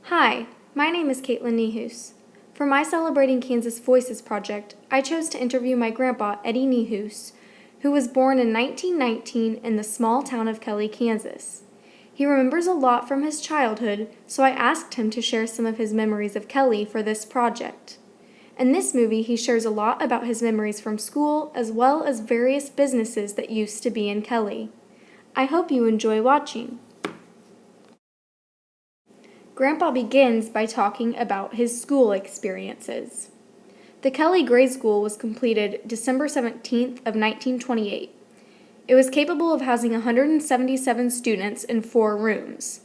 Hi, my name is Caitlin Niehues. For my Celebrating Kansas Voices project, I chose to interview my grandpa, Eddie Niehues, who was born in 1919 in the small town of Kelly, Kansas. He remembers a lot from his childhood, so I asked him to share some of his memories of Kelly for this project. In this movie, he shares a lot about his memories from school as well as various businesses that used to be in Kelly. I hope you enjoy watching. Grandpa begins by talking about his school experiences. The Kelly Grade School was completed December 17th of 1928. It was capable of housing 177 students in 4 rooms.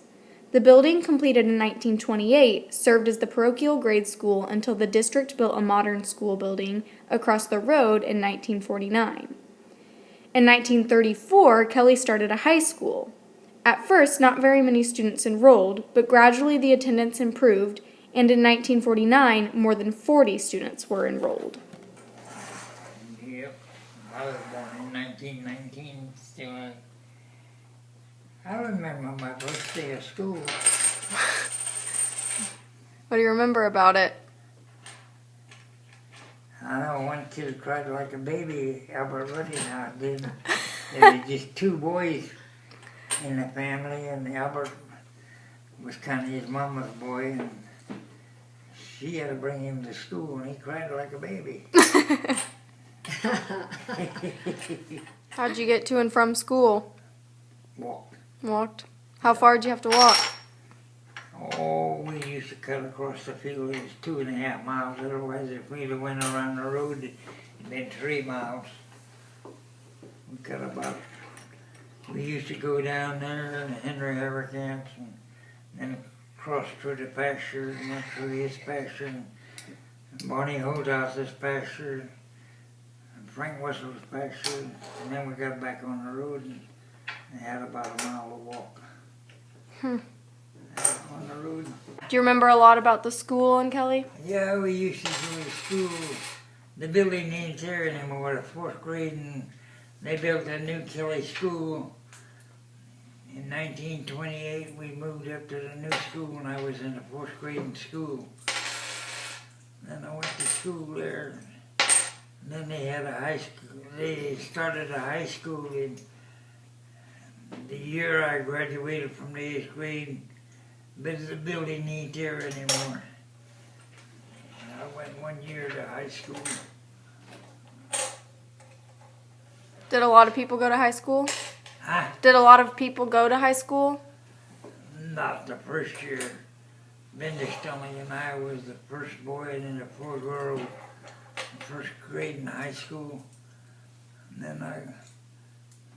The building, completed in 1928, served as the parochial grade school until the district built a modern school building across the road in 1949. In 1934, Kelly started a high school. At first, not very many students enrolled, but gradually the attendance improved, and in 1949, more than 40 students were enrolled. Yep, I was born in 1919, still. I remember my first day of school. What do you remember about it? I know one kid cried like a baby, Albert Ruddy now did. There were just 2 boys in the family, and Albert was kind of his mama's boy, and she had to bring him to school, and he cried like a baby. How'd you get to and from school? Walked. Walked. How far did you have to walk? Oh, we used to cut across the field. It was 2.5 miles. Otherwise, if we'd have went around the road, it'd been 3 miles. We cut about. We used to go down there to Henry Haverkant's and then cross through the pasture and went through his pasture and Barney Holthouse's pasture and Frank Whistle's pasture, and then we got back on the road and had about a mile to walk. On the road. Do you remember a lot about the school in Kelly? Yeah, we used to go to school. The building ain't there anymore, the 4th grade, and they built a new Kelly school. In 1928, we moved up to the new school, and I was in the 4th grade in school. Then I went to school there. And then they had a high school. They started a high school in the year I graduated from the 8th grade. But the building ain't there anymore. I went 1 year to high school. Did a lot of people go to high school? Huh? Did a lot of people go to high school? Not the first year. Bender Stelling and I was the first boy and then the 4 girls, the 1st grade in high school. And then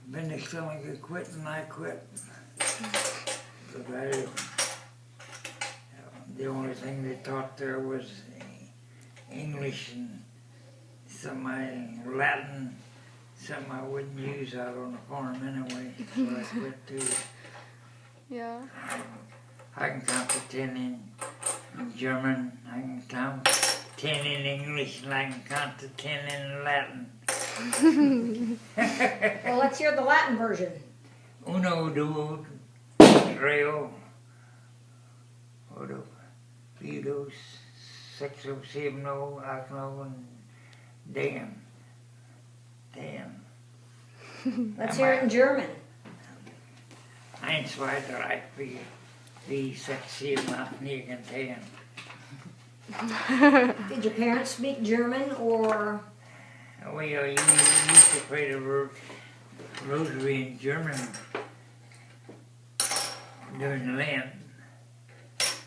Bender Stelling had quit and I quit. Because the only thing they taught there was English and some Latin, something I wouldn't use out on the farm anyway, so I quit too. Yeah. I can count to 10 in German, I can count 10 in English, and I can count to 10 in Latin. Well, let's hear the Latin version. Uno, duo, treo, odo, fido, sexo, sepno, octavo, and damn. Let's hear it in German. 1, 2, 3, 4, 5, 6, 7, 8, 9, 10. Did your parents speak German or? We used to pray the rosary in German during the Lent.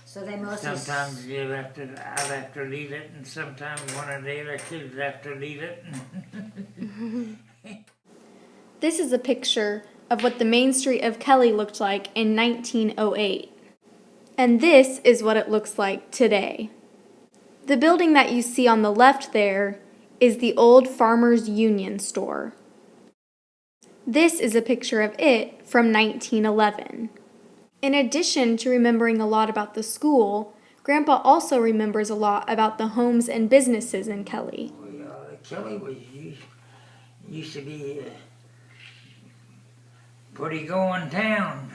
So they mostly. Sometimes I'd have to lead it, and sometimes one of the other kids would have to lead it. This is a picture of what the main street of Kelly looked like in 1908. And this is what it looks like today. The building that you see on the left there is the old Farmers Union store. This is a picture of it from 1911. In addition to remembering a lot about the school, Grandpa also remembers a lot about the homes and businesses in Kelly. Kelly used to be a pretty going town.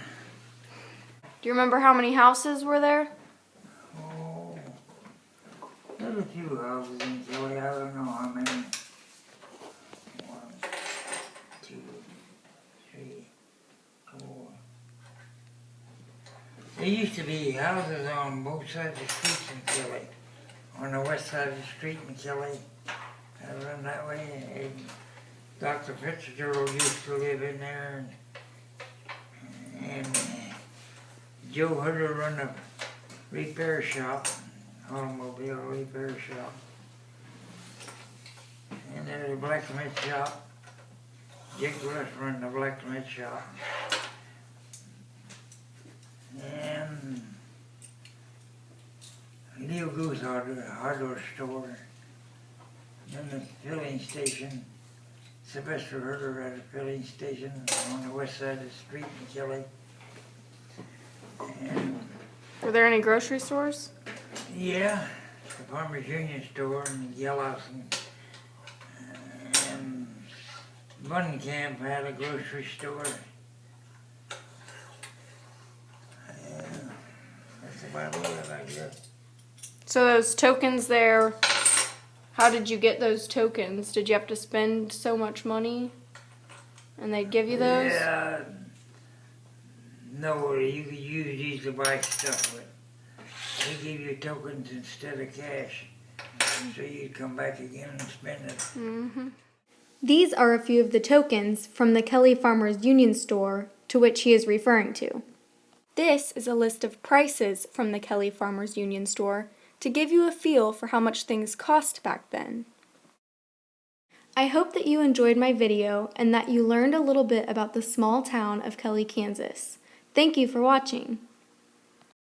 Do you remember how many houses were there? There's a few houses in Kelly, I don't know how many. 1, 2, 3, 4. There used to be houses on both sides of the streets in Kelly. On the west side of the street in Kelly, I run that way. And Dr. Fitzgerald used to live in there, and Joe Hooder run a repair shop, automobile repair shop. And there's a blacksmith shop. Jake Russ run the blacksmith shop. And Niehues hardware store. Then the filling station. Sylvester Herder at a filling station on the west side of the street in Kelly. And Were there any grocery stores? yeah, the Farmers Union store and Yellowhouse and Bunkamp had a grocery store. That's about it, I guess. So those tokens there, how did you get those tokens? Did you have to spend so much money and they'd give you those? Yeah, no, you could use these to buy stuff with. They give you tokens instead of cash, so you'd come back again and spend it. Mm-hmm. These are a few of the tokens from the Kelly Farmers Union store to which he is referring to. This is a list of prices from the Kelly Farmers Union store to give you a feel for how much things cost back then. I hope that you enjoyed my video and that you learned a little bit about the small town of Kelly, Kansas. Thank you for watching.